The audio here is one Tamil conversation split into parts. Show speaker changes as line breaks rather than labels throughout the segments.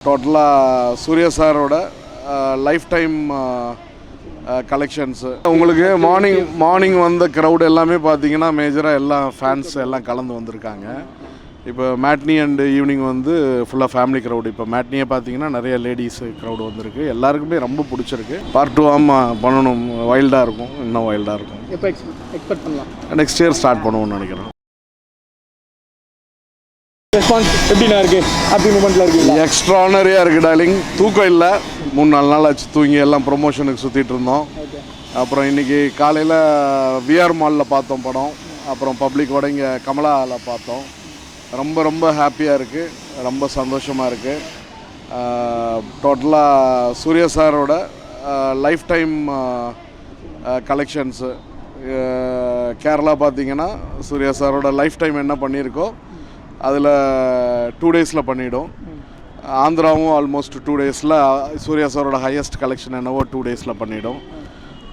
டோட்டலாக சூர்யா சாரோட லைஃப் டைம் கலெக்ஷன்ஸு உங்களுக்கு மார்னிங் வந்த க்ரௌட் எல்லாமே பார்த்தீங்கன்னா மேஜராக எல்லாம் ஃபேன்ஸ் எல்லாம் கலந்து வந்திருக்காங்க. இப்போ மேட்னி அண்டு ஈவினிங் வந்து ஃபுல்லாக ஃபேமிலி க்ரௌடு. இப்போ மேட்னியே பார்த்தீங்கன்னா நிறைய லேடிஸு க்ரௌடு வந்திருக்கு. எல்லாருக்குமே ரொம்ப பிடிச்சிருக்கு. பார்ட் 2 பண்ணணும், வைல்டாக இருக்கும், இன்னும் வைல்டாக இருக்கும்.
எப்போ எக்ஸ்பெக்ட் பண்ணலாம்?
நெக்ஸ்ட் இயர் ஸ்டார்ட் பண்ணுவோம்னு நினைக்கிறேன்.
ரெஸ்பான்ஸ் எப்படின்னா இருக்குது? ஹாப்பி மூமெண்ட்டில் இருக்குது?
எக்ஸ்ட்ரானரியாக இருக்குது டார்லிங். தூக்கம் இல்லை, 3-4 நாள் ஆச்சு தூங்கி. எல்லாம் ப்ரொமோஷனுக்கு சுற்றிட்டு இருந்தோம். அப்புறம் இன்றைக்கி காலையில் விஆர் மாலில் பார்த்தோம் படம். அப்புறம் பப்ளிக்கோட இங்கே கமலாவில் பார்த்தோம். ரொம்ப ஹாப்பியாக இருக்குது, ரொம்ப சந்தோஷமாக இருக்குது. டோட்டலாக சூர்யா சாரோட லைஃப் டைம் கலெக்ஷன்ஸு. கேரளா பார்த்திங்கன்னா சூர்யா சாரோட லைஃப் டைம் என்ன பண்ணியிருக்கோ அதில் 2 டேஸில் பண்ணிவிடும். ஆந்திராவும் ஆல்மோஸ்ட் 2 டேஸில், சூர்யா சாரோட ஹையஸ்ட் கலெக்ஷன் என்னவோ 2 டேஸில் பண்ணிவிடும்.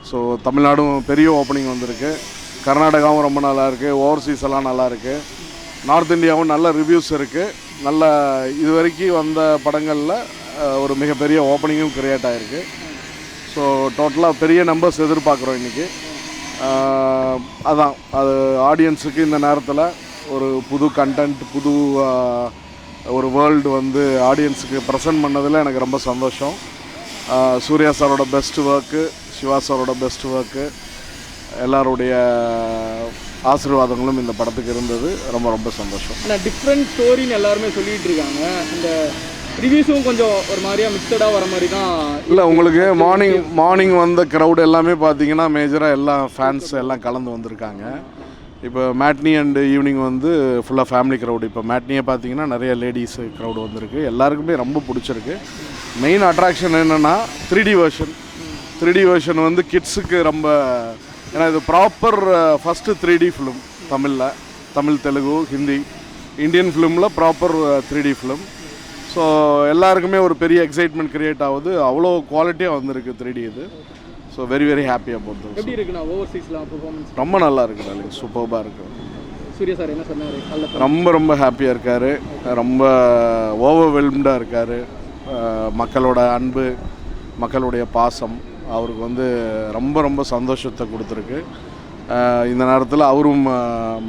ஸோ தமிழ்நாடும் பெரிய ஓப்பனிங் வந்திருக்கு. கர்நாடகாவும் ரொம்ப நல்லாயிருக்கு. ஓவர்சீஸ் எல்லாம் நல்லாயிருக்கு. நார்த் இந்தியாவும் நல்ல ரிவ்யூஸ் இருக்குது. நல்ல இது வரைக்கும் வந்த படங்களில் ஒரு மிகப்பெரிய ஓப்பனிங்கும் க்ரியேட் ஆகிருக்கு. ஸோ டோட்டலாக பெரிய நம்பர்ஸ் எதிர்பார்க்குறோம் இன்றைக்கி. அதான் அது ஆடியன்ஸுக்கு இந்த நேரத்தில் ஒரு புது கண்டென்ட், புது ஒரு வேர்ல்டு வந்து ஆடியன்ஸுக்கு ப்ரெசென்ட் பண்ணதில் எனக்கு ரொம்ப சந்தோஷம். சூர்யா சாரோட பெஸ்ட் ஒர்க்கு, சிவா சாரோட பெஸ்ட் ஒர்க்கு, எல்லாருடைய ஆசீர்வாதங்களும் இந்த படத்துக்கு இருந்தது. ரொம்ப சந்தோஷம்.
ஆனால் டிஃப்ரெண்ட் ஸ்டோரின்னு எல்லாருமே சொல்லிகிட்டு இருக்காங்க. இந்த ரிவ்யூஸும் கொஞ்சம் ஒரு மாதிரியாக மிக்சடாக வர மாதிரி தான்.
இல்லை, உங்களுக்கு மார்னிங் வந்த க்ரௌட் எல்லாமே பார்த்தீங்கன்னா மேஜராக எல்லாம் ஃபேன்ஸ் எல்லாம் கலந்து வந்திருக்காங்க. இப்போ மேட்னி அண்டு ஈவினிங் வந்து ஃபுல்லாக ஃபேமிலி க்ரௌடு. இப்போ மேட்னியே பார்த்தீங்கன்னா நிறைய லேடிஸு க்ரௌடு வந்திருக்கு. எல்லாருக்குமே ரொம்ப பிடிச்சிருக்கு. மெயின் அட்ராக்ஷன் என்னென்னா 3D வெர்ஷன் வந்து கிட்ஸுக்கு ரொம்ப, ஏன்னா இது proper first 3D film Tamil, Telugu, Hindi, Indian ஃபிலிமில் ப்ராப்பர் 3D ஃபிலிம். ஸோ எல்லாருக்குமே ஒரு பெரிய எக்ஸைட்மெண்ட் க்ரியேட் ஆகுது. அவ்வளோ குவாலிட்டியாக வந்திருக்கு 3D இது. ஸோ வெரி ஹாப்பியாக போகுது.
எப்படி இருக்குண்ணா ஓவர்சீஸ்லாம் பெர்ஃபார்மன்ஸ்?
ரொம்ப நல்லா இருக்குது, சூப்பர்பாக இருக்குது.
சூர்யா சார் என்ன சொன்னார்?
ரொம்ப ஹாப்பியாக இருக்கார். ரொம்ப ஓவர்வெல்ம்டாக இருக்கார். மக்களோட அன்பு, மக்களுடைய பாசம் அவருக்கு வந்து ரொம்ப சந்தோஷத்தை கொடுத்துருக்கு. இந்த நேரத்தில் அவரும்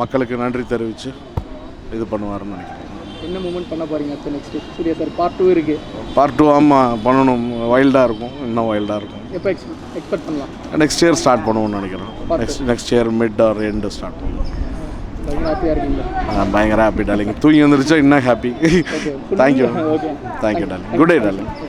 மக்களுக்கு நன்றி தெரிவித்து இது பண்ணுவார்னு நினைக்கிறேன்.
என்ன மூமெண்ட் பண்ண போகிறீங்க அடுத்து? நெக்ஸ்ட்டு சூர்யா சார் பார்ட் 2 இருக்குது.
பார்ட் 2 பண்ணணும், வைல்டாக இருக்கும், இன்னும் வைல்டாக இருக்கும்.
எப்போ எக்ஸ்பெக்ட் பண்ணலாம்?
நெக்ஸ்ட் இயர் ஸ்டார்ட் பண்ணுவோம்னு நினைக்கிறேன். Next year mid R end start பண்ணுவோம்.
ஹாப்பியாக இருக்கீங்களா?
பயங்கர ஹாப்பி டார்லிங். தூங்கி வந்துருச்சா இன்னும் happy. Thank you darling. Good day darling.